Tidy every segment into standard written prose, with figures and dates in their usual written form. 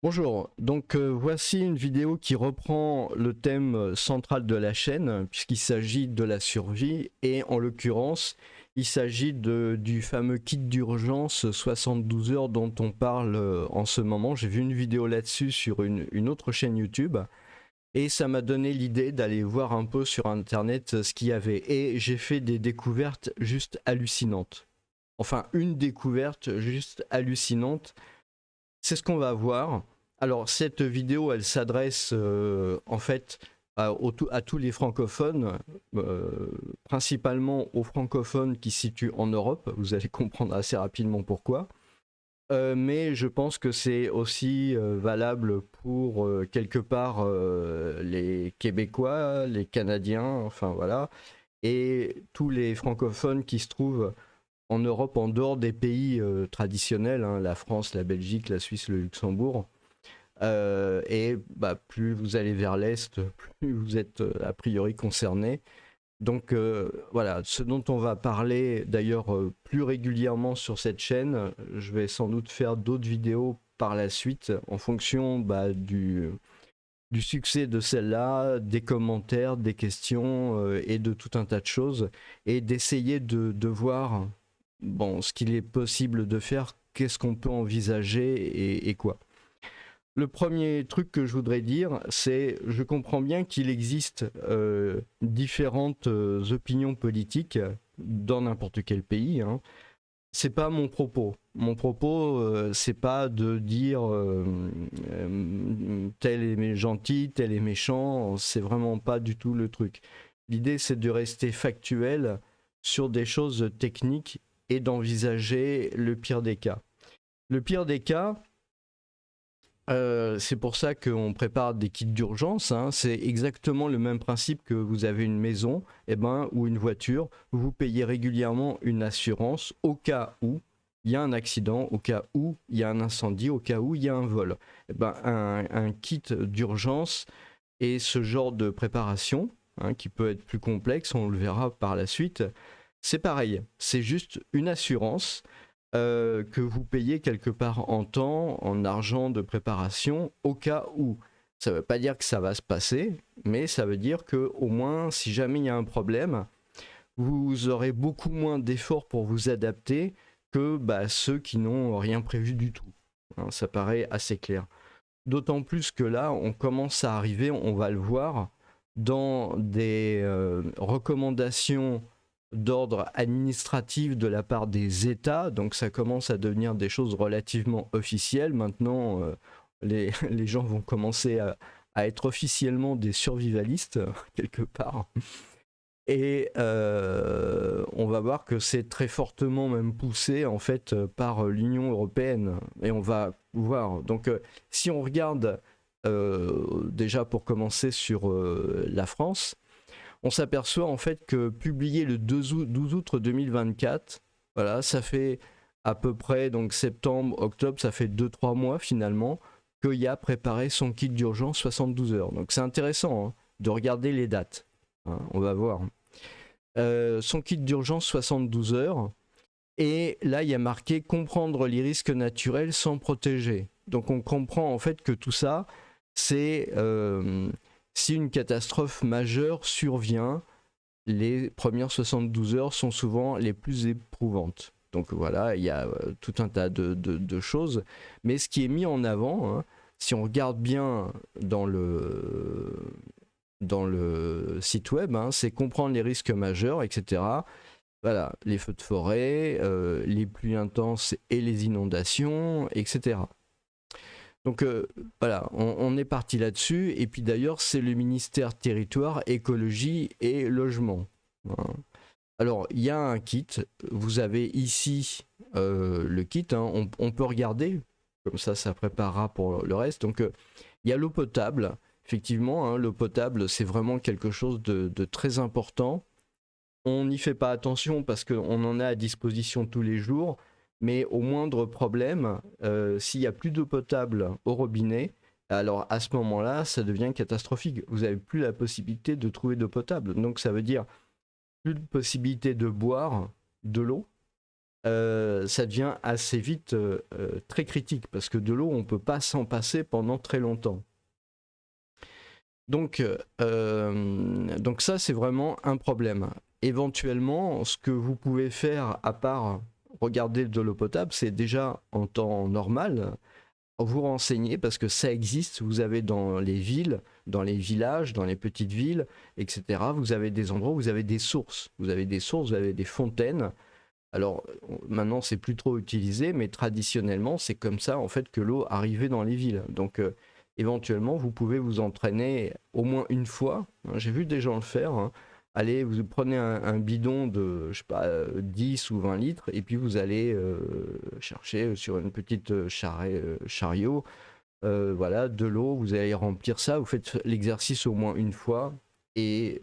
Bonjour, voici une vidéo qui reprend le thème central de la chaîne, puisqu'il s'agit de la survie, et en l'occurrence, il s'agit du fameux kit d'urgence 72 heures dont on parle en ce moment. J'ai vu une vidéo là-dessus sur une autre chaîne YouTube, et ça m'a donné l'idée d'aller voir un peu sur Internet ce qu'il y avait, et j'ai fait des découvertes juste hallucinantes. Enfin, une découverte juste hallucinante. C'est ce qu'on va voir. Alors, cette vidéo, elle s'adresse en fait à tous les francophones, principalement aux francophones qui se situent en Europe. Vous allez comprendre assez rapidement pourquoi. Mais je pense que c'est aussi valable pour quelque part les Québécois, les Canadiens, enfin voilà, et tous les francophones qui se trouvent en Europe en dehors des pays traditionnels, hein, la France, la Belgique, la Suisse, le Luxembourg. Plus vous allez vers l'Est, plus vous êtes a priori concerné. Voilà, ce dont on va parler d'ailleurs plus régulièrement sur cette chaîne, je vais sans doute faire d'autres vidéos par la suite en fonction du succès de celle-là, des commentaires, des questions et de tout un tas de choses, et d'essayer de voir ce qu'il est possible de faire, qu'est-ce qu'on peut envisager et quoi. Le premier truc que je voudrais dire, c'est je comprends bien qu'il existe différentes opinions politiques dans n'importe quel pays, hein. C'est pas mon propos. Mon propos, c'est pas de dire tel est gentil, tel est méchant. C'est vraiment pas du tout le truc. L'idée, c'est de rester factuel sur des choses techniques et d'envisager le pire des cas. Le pire des cas, c'est pour ça qu'on prépare des kits d'urgence, hein. C'est exactement le même principe que vous avez une maison ou une voiture. Vous payez régulièrement une assurance au cas où il y a un accident, au cas où il y a un incendie, au cas où il y a un vol. Un kit d'urgence et ce genre de préparation, hein, qui peut être plus complexe, on le verra par la suite, c'est pareil. C'est juste une assurance que vous payez quelque part en temps, en argent de préparation, au cas où. Ça ne veut pas dire que ça va se passer, mais ça veut dire que au moins, si jamais il y a un problème, vous aurez beaucoup moins d'efforts pour vous adapter que ceux qui n'ont rien prévu du tout. Hein, ça paraît assez clair. D'autant plus que là, on commence à arriver, on va le voir, dans des recommandations d'ordre administratif de la part des États. Donc ça commence à devenir des choses relativement officielles. Maintenant, les gens vont commencer à être officiellement des survivalistes, quelque part. Et on va voir que c'est très fortement même poussé en fait par l'Union européenne. Et on va voir. Si on regarde déjà pour commencer sur la France, on s'aperçoit en fait que publié le 12 août 2024, voilà, ça fait à peu près donc septembre, octobre, ça fait 2-3 mois finalement qu'il a préparé son kit d'urgence 72 heures. Donc c'est intéressant, hein, de regarder les dates, hein, on va voir. Son kit d'urgence 72 heures. Et là, il y a marqué comprendre les risques naturels sans protéger. Donc on comprend en fait que tout ça, c'est si une catastrophe majeure survient, les premières 72 heures sont souvent les plus éprouvantes. Donc voilà, il y a tout un tas de choses. Mais ce qui est mis en avant, hein, si on regarde bien dans le site web, hein, c'est comprendre les risques majeurs, etc. Voilà, les feux de forêt, les pluies intenses et les inondations, etc. Donc voilà, on est parti là-dessus. Et puis d'ailleurs, c'est le ministère Territoire, Écologie et Logement, hein. Alors, il y a un kit. Vous avez ici le kit, hein. On peut regarder, comme ça préparera pour le reste. Donc, il y a l'eau potable. Effectivement, hein, l'eau potable, c'est vraiment quelque chose de très important. On n'y fait pas attention parce qu'on en a à disposition tous les jours, mais au moindre problème, s'il n'y a plus d'eau potable au robinet, alors à ce moment-là, ça devient catastrophique. Vous n'avez plus la possibilité de trouver d'eau potable. Donc ça veut dire plus de possibilité de boire de l'eau, ça devient assez vite très critique, parce que de l'eau, on ne peut pas s'en passer pendant très longtemps. Donc ça, c'est vraiment un problème. Éventuellement, ce que vous pouvez faire, à part regarder de l'eau potable, c'est déjà en temps normal, vous renseigner, parce que ça existe. Vous avez dans les villes, dans les villages, dans les petites villes, etc., vous avez des endroits où vous avez des sources. Vous avez des sources, vous avez des fontaines. Alors maintenant, c'est plus trop utilisé, mais traditionnellement, c'est comme ça en fait que l'eau arrivait dans les villes. Donc éventuellement, vous pouvez vous entraîner au moins une fois. J'ai vu des gens le faire. Allez, vous prenez un bidon de, je sais pas, 10 ou 20 litres, et puis vous allez chercher sur une petite chariot, voilà, de l'eau, vous allez remplir ça, vous faites l'exercice au moins une fois, et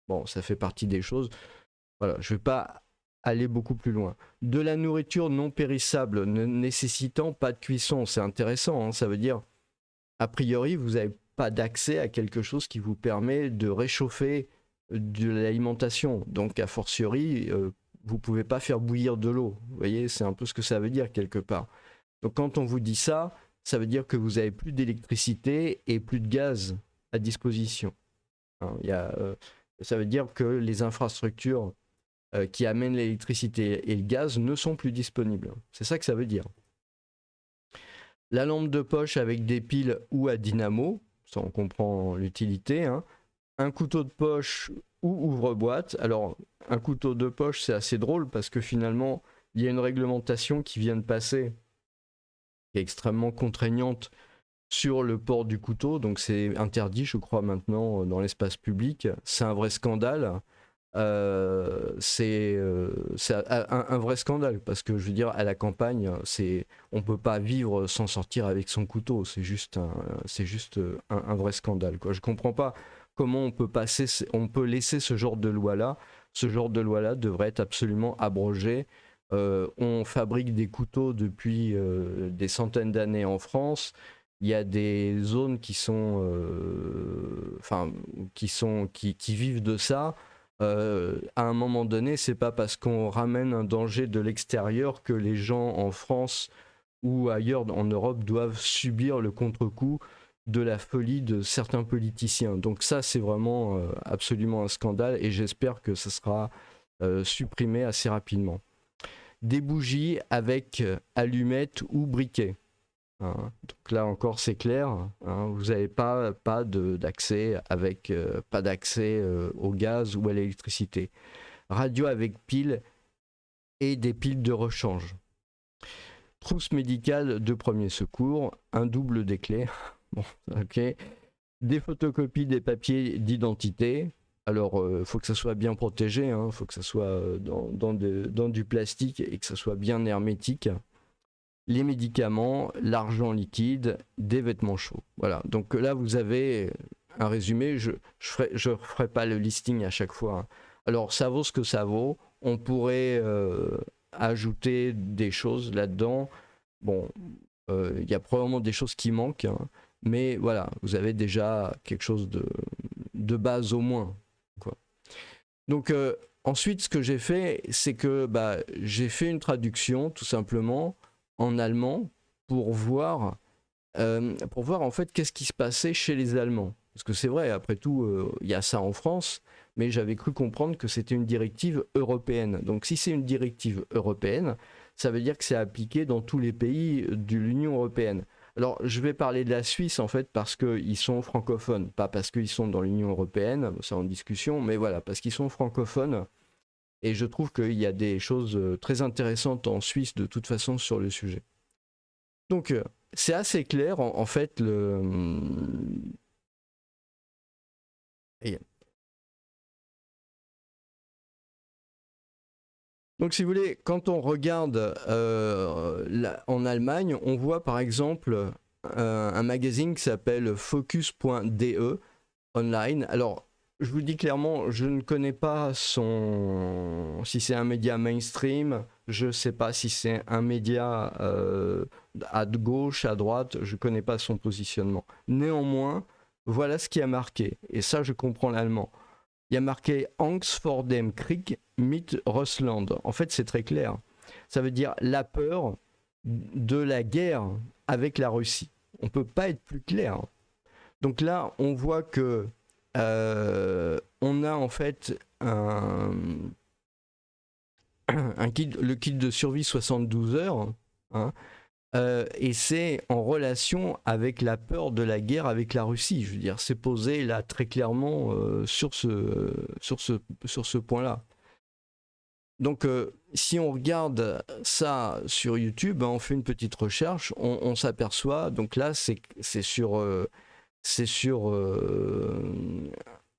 bon, ça fait partie des choses. Voilà, je ne vais pas aller beaucoup plus loin. De la nourriture non périssable ne nécessitant pas de cuisson, c'est intéressant, ça veut dire, a priori, vous n'avez pas d'accès à quelque chose qui vous permet de réchauffer de l'alimentation. Donc, a fortiori, vous ne pouvez pas faire bouillir de l'eau. Vous voyez, c'est un peu ce que ça veut dire quelque part. Donc, quand on vous dit ça, ça veut dire que vous n'avez plus d'électricité et plus de gaz à disposition. Ça veut dire que les infrastructures qui amènent l'électricité et le gaz ne sont plus disponibles. C'est ça que ça veut dire. La lampe de poche avec des piles ou à dynamo, ça on comprend l'utilité, un couteau de poche ou ouvre-boîte. Alors, un couteau de poche, c'est assez drôle parce que finalement, il y a une réglementation qui vient de passer, qui est extrêmement contraignante sur le port du couteau. Donc, c'est interdit, je crois, maintenant dans l'espace public. C'est un vrai scandale. C'est un vrai scandale parce que je veux dire, à la campagne, on peut pas vivre sans sortir avec son couteau. C'est juste un vrai scandale, quoi. Je comprends pas comment on peut laisser ce genre de loi-là. Ce genre de loi-là devrait être absolument abrogé. On fabrique des couteaux depuis des centaines d'années en France. Il y a des zones qui vivent de ça. À un moment donné, c'est pas parce qu'on ramène un danger de l'extérieur que les gens en France ou ailleurs en Europe doivent subir le contre-coup de la folie de certains politiciens. Donc ça, c'est vraiment absolument un scandale et j'espère que ça sera supprimé assez rapidement. Des bougies avec allumettes ou briquets. Donc là encore c'est clair, vous n'avez pas d'accès au gaz ou à l'électricité. Radio avec piles et des piles de rechange. Trousse médicale de premier secours, un double des clés. Bon, ok. Des photocopies des papiers d'identité. Alors, faut que ça soit bien protégé, faut que ça soit dans du plastique et que ça soit bien hermétique. Les médicaments, l'argent liquide, des vêtements chauds. Voilà, donc là vous avez un résumé, je ferai pas le listing à chaque fois. Alors ça vaut ce que ça vaut, on pourrait ajouter des choses là-dedans. Bon, il y a probablement des choses qui manquent, mais voilà, vous avez déjà quelque chose de base au moins, quoi. Donc ensuite ce que j'ai fait, c'est que j'ai fait une traduction tout simplement en allemand pour voir en fait qu'est-ce qui se passait chez les Allemands. Parce que c'est vrai, après tout, il y a ça en France, mais j'avais cru comprendre que c'était une directive européenne. Donc si c'est une directive européenne, ça veut dire que c'est appliqué dans tous les pays de l'Union européenne. Alors je vais parler de la Suisse en fait parce qu'ils sont francophones, pas parce qu'ils sont dans l'Union européenne, c'est en discussion, mais voilà, parce qu'ils sont francophones. Et je trouve qu'il y a des choses très intéressantes en Suisse de toute façon sur le sujet. Donc c'est assez clair en fait Donc si vous voulez, quand on regarde en Allemagne, on voit par exemple un magazine qui s'appelle focus.de online. Alors je vous dis clairement, je ne connais pas si c'est un média mainstream, je ne sais pas si c'est un média à gauche, à droite, je ne connais pas son positionnement. Néanmoins, voilà ce qui a marqué, et ça je comprends l'allemand. Il y a marqué Angst vor dem Krieg mit Russland. En fait, c'est très clair. ça veut dire la peur de la guerre avec la Russie. On ne peut pas être plus clair. Donc là, on voit que on a en fait le kit de survie 72 heures, hein, et c'est en relation avec la peur de la guerre avec la Russie. Je veux dire, c'est posé là très clairement sur ce point-là. Donc, si on regarde ça sur YouTube, hein, on fait une petite recherche, on s'aperçoit. Donc là, c'est sur,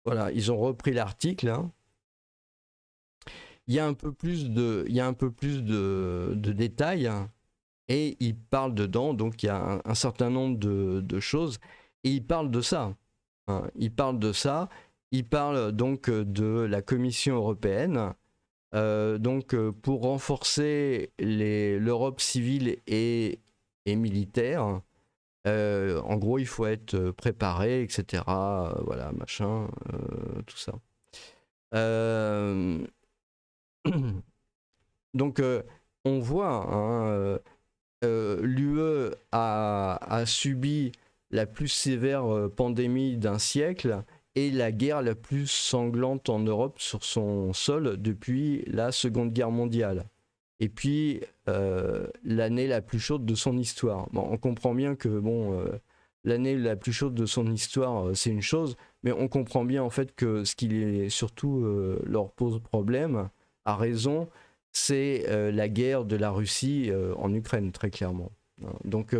voilà, ils ont repris l'article. Hein. Il y a un peu plus de détails, hein, et ils parlent dedans. Donc, il y a un certain nombre de choses, et ils parlent de ça. Hein. Ils parlent de ça. Ils parlent donc de la Commission européenne. Donc pour renforcer l'Europe civile et militaire, en gros il faut être préparé, etc. Voilà, machin, tout ça. Donc on voit, hein, l'UE a subi la plus sévère pandémie d'un siècle et la guerre la plus sanglante en Europe sur son sol depuis la Seconde Guerre mondiale. Et puis, l'année la plus chaude de son histoire. Bon, on comprend bien que l'année la plus chaude de son histoire, c'est une chose, mais on comprend bien en fait que ce qui surtout leur pose problème, à raison, c'est la guerre de la Russie en Ukraine, très clairement. Donc,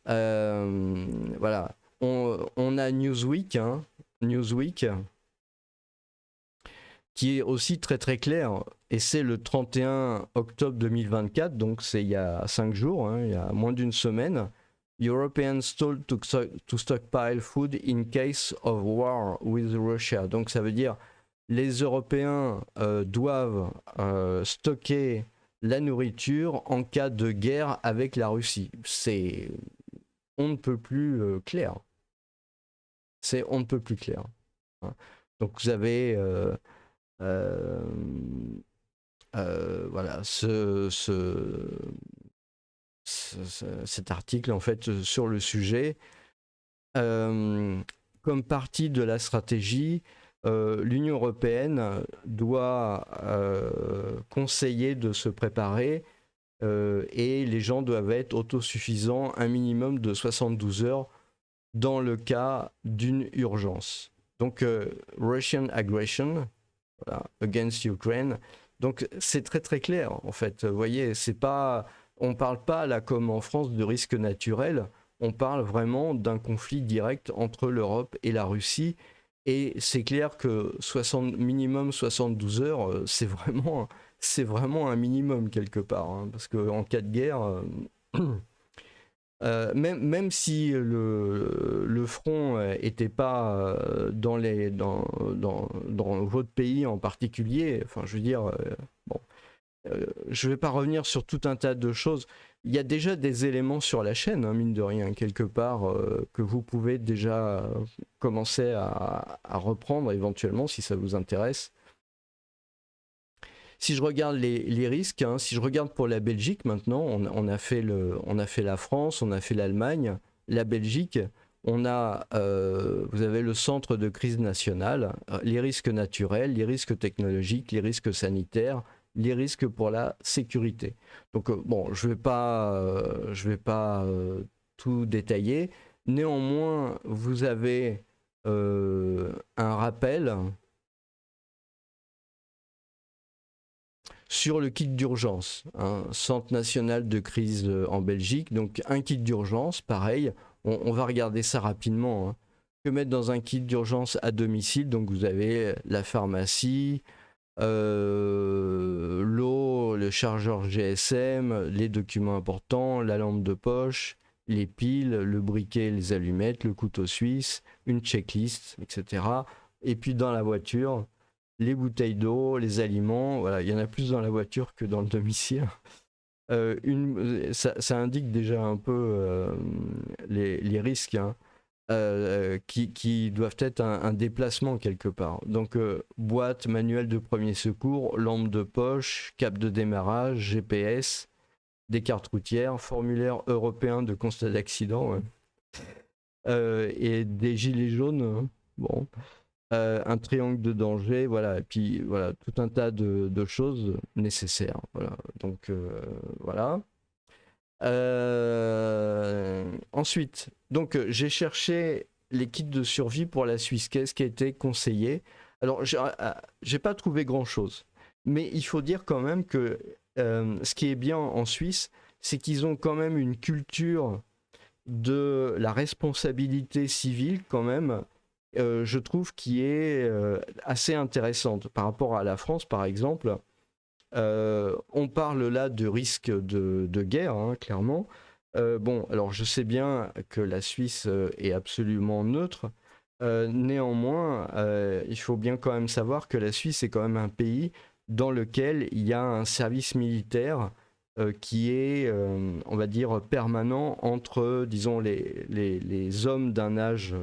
voilà. On a Newsweek, hein, qui est aussi très très clair, et c'est le 31 octobre 2024, donc c'est il y a 5 jours, hein, il y a moins d'une semaine. Europeans told to stockpile food in case of war with Russia. Donc ça veut dire les Européens doivent stocker la nourriture en cas de guerre avec la Russie. C'est on ne peut plus clair. C'est on ne peut plus clair. Donc vous avez voilà cet article en fait sur le sujet. Comme partie de la stratégie, l'Union européenne doit conseiller de se préparer et les gens doivent être autosuffisants un minimum de 72 heures dans le cas d'une urgence. Donc, Russian aggression, voilà, against Ukraine. Donc, c'est très très clair en fait. Vous voyez, c'est pas, on parle pas là comme en France de risque naturel. On parle vraiment d'un conflit direct entre l'Europe et la Russie. Et c'est clair que minimum 72 heures, c'est vraiment un minimum quelque part. Hein, parce qu'en cas de guerre, même si le front n'était pas dans votre pays en particulier, enfin je veux dire, bon, je ne vais pas revenir sur tout un tas de choses. Il y a déjà des éléments sur la chaîne, hein, mine de rien, quelque part, que vous pouvez déjà commencer à reprendre éventuellement si ça vous intéresse. Si je regarde les risques, hein, si je regarde pour la Belgique maintenant, on a fait la France, on a fait l'Allemagne, la Belgique, vous avez le centre de crise nationale, les risques naturels, les risques technologiques, les risques sanitaires, les risques pour la sécurité. Donc bon, je vais pas tout détailler. Néanmoins, vous avez un rappel sur le kit d'urgence, hein, Centre national de crise en Belgique. Donc un kit d'urgence, pareil, on va regarder ça rapidement. Hein. Que mettre dans un kit d'urgence à domicile? Donc vous avez la pharmacie, l'eau, le chargeur GSM, les documents importants, la lampe de poche, les piles, le briquet, les allumettes, le couteau suisse, une checklist, etc. Et puis dans la voiture, les bouteilles d'eau, les aliments, voilà, il y en a plus dans la voiture que dans le domicile. Ça indique déjà un peu les risques. Hein. qui doivent être un déplacement quelque part. Donc boîte, manuel de premier secours, lampe de poche, cap de démarrage, GPS, des cartes routières, formulaire européen de constat d'accident, ouais. Et des gilets jaunes, bon, un triangle de danger, voilà, et puis voilà, tout un tas de choses nécessaires, voilà. Donc voilà. Ensuite, donc j'ai cherché les kits de survie pour la Suisse. Qu'est-ce qui a été conseillé? Alors, j'ai pas trouvé grand-chose, mais il faut dire quand même que ce qui est bien en Suisse, c'est qu'ils ont quand même une culture de la responsabilité civile quand même. Je trouve qui est assez intéressante par rapport à la France, par exemple. On parle là de risque de guerre, hein, clairement. Bon, alors je sais bien que la Suisse est absolument neutre. Néanmoins, il faut bien quand même savoir que la Suisse est quand même un pays dans lequel il y a un service militaire qui est, on va dire, permanent entre, disons, les hommes d'un âge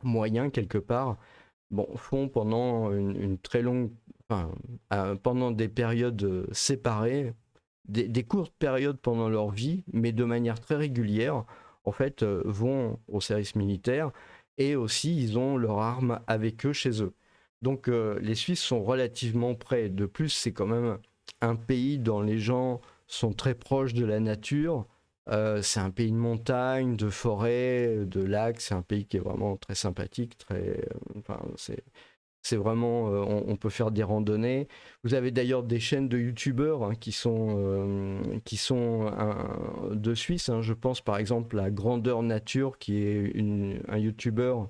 moyen quelque part, bon, font pendant une très longue, enfin, pendant des périodes séparées, des courtes périodes pendant leur vie, mais de manière très régulière, en fait, vont au service militaire et aussi ils ont leurs armes avec eux chez eux. Donc les Suisses sont relativement près. De plus, c'est quand même un pays dont les gens sont très proches de la nature. C'est un pays de montagne, de forêt, de lacs. C'est un pays qui est vraiment très sympathique, très, enfin, c'est vraiment, on peut faire des randonnées. Vous avez d'ailleurs des chaînes de youtubeurs hein, qui sont de Suisse. Hein. Je pense par exemple à Grandeur Nature, qui est un youtubeur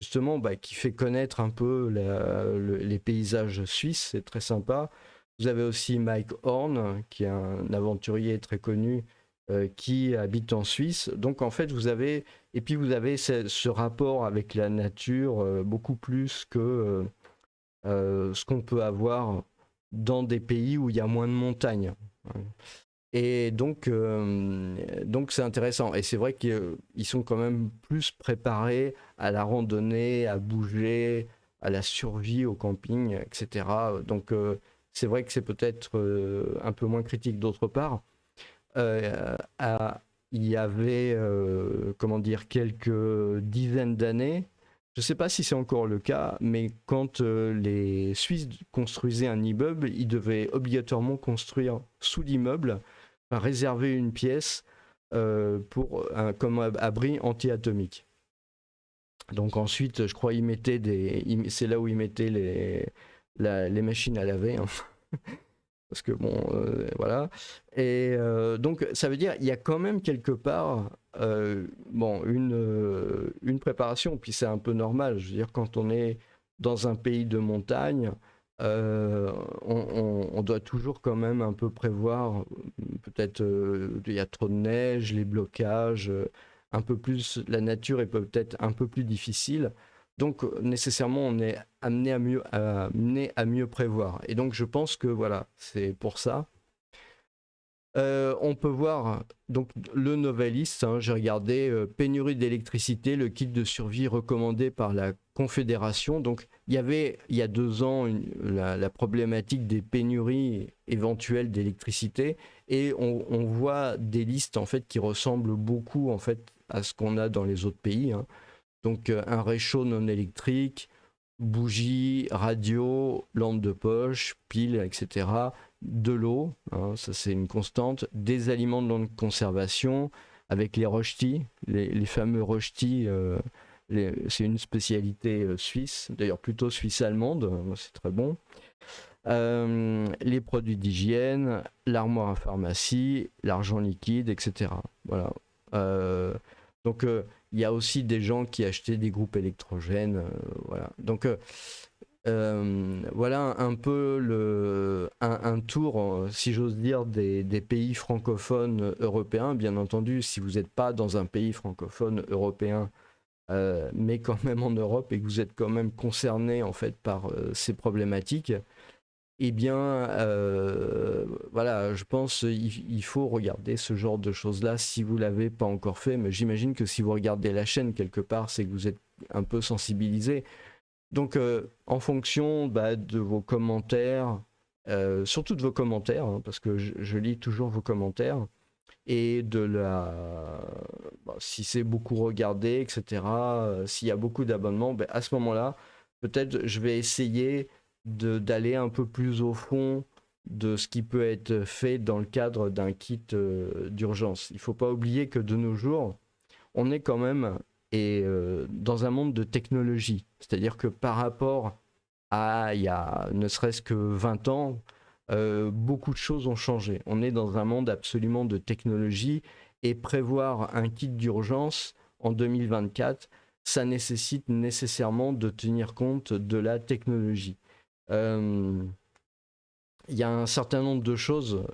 justement qui fait connaître un peu les paysages suisses. C'est très sympa. Vous avez aussi Mike Horn, qui est un aventurier très connu, qui habite en Suisse. Donc en fait, et puis vous avez ce rapport avec la nature beaucoup plus que ce qu'on peut avoir dans des pays où il y a moins de montagnes. Et donc c'est intéressant. Et c'est vrai qu'ils sont quand même plus préparés à la randonnée, à bouger, à la survie au camping, etc. Donc c'est vrai que c'est peut-être un peu moins critique d'autre part. Il y avait, comment dire, quelques dizaines d'années, je ne sais pas si c'est encore le cas, mais quand les Suisses construisaient un immeuble, ils devaient obligatoirement construire sous l'immeuble, enfin, réserver une pièce comme abri anti-atomique. Donc ensuite, je crois, c'est là où ils mettaient les machines à laver. Hein. Parce que bon, voilà. Et donc, ça veut dire il y a quand même quelque part bon, une préparation, puis c'est un peu normal. Je veux dire, quand on est dans un pays de montagne, on doit toujours quand même un peu prévoir, peut-être il y a trop de neige, les blocages, un peu plus, la nature est peut-être un peu plus difficile. Donc nécessairement, on est amené à mieux prévoir. Et donc je pense que voilà, c'est pour ça. On peut voir donc le Novelist, hein, j'ai regardé pénurie d'électricité, le kit de survie recommandé par la Confédération. Donc il y avait il y a 2 ans la problématique des pénuries éventuelles d'électricité et on voit des listes en fait qui ressemblent beaucoup en fait à ce qu'on a dans les autres pays. Hein. Donc un réchaud non électrique, bougie, radio, lampe de poche, pile, etc. De l'eau, hein, ça c'est une constante, des aliments de longue conservation avec les rochtis, les fameux rochtis, c'est une spécialité suisse, d'ailleurs plutôt suisse-allemande, c'est très bon. Les produits d'hygiène, l'armoire à pharmacie, l'argent liquide, etc. Voilà. Donc il y a aussi des gens qui achetaient des groupes électrogènes, voilà. Donc voilà un peu un tour, si j'ose dire, des pays francophones européens. Bien entendu, si vous n'êtes pas dans un pays francophone européen, mais quand même en Europe et que vous êtes quand même concerné en fait par ces problématiques, eh bien, voilà, je pense il faut regarder ce genre de choses-là si vous l'avez pas encore fait. Mais j'imagine que si vous regardez la chaîne quelque part, c'est que vous êtes un peu sensibilisé. Donc, en fonction de vos commentaires, surtout de vos commentaires, hein, parce que je lis toujours vos commentaires, et de si c'est beaucoup regardé, etc., s'il y a beaucoup d'abonnements, à ce moment-là, peut-être je vais essayer d'aller un peu plus au fond de ce qui peut être fait dans le cadre d'un kit d'urgence. Il ne faut pas oublier que de nos jours, on est quand même dans un monde de technologie. C'est-à-dire que par rapport à il y a ne serait-ce que 20 ans, beaucoup de choses ont changé. On est dans un monde absolument de technologie et prévoir un kit d'urgence en 2024, ça nécessite nécessairement de tenir compte de la technologie. Il y a un certain nombre de choses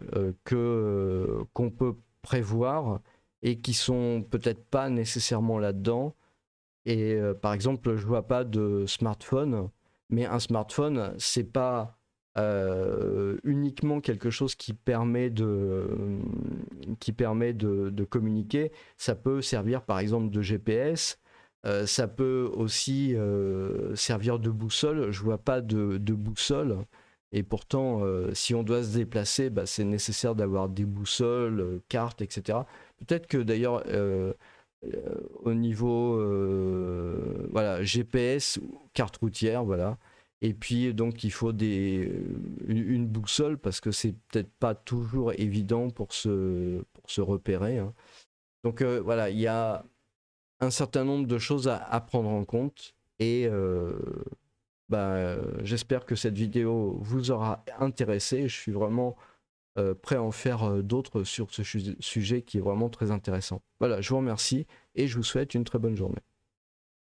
qu'on peut prévoir et qui sont peut-être pas nécessairement là-dedans. Et par exemple, je vois pas de smartphone, mais un smartphone, c'est pas uniquement quelque chose qui permet de communiquer. Ça peut servir par exemple de GPS. Ça peut aussi servir de boussole. Je vois pas de boussole. Et pourtant, si on doit se déplacer, c'est nécessaire d'avoir des boussoles, cartes, etc. Peut-être que d'ailleurs, au niveau voilà, GPS, carte routière, voilà. Et puis donc il faut une boussole parce que c'est peut-être pas toujours évident pour se repérer, hein. Donc voilà, il y a un certain nombre de choses à prendre en compte et j'espère que cette vidéo vous aura intéressé. Je suis vraiment prêt à en faire d'autres sur ce sujet qui est vraiment très intéressant. Voilà, je vous remercie et je vous souhaite une très bonne journée.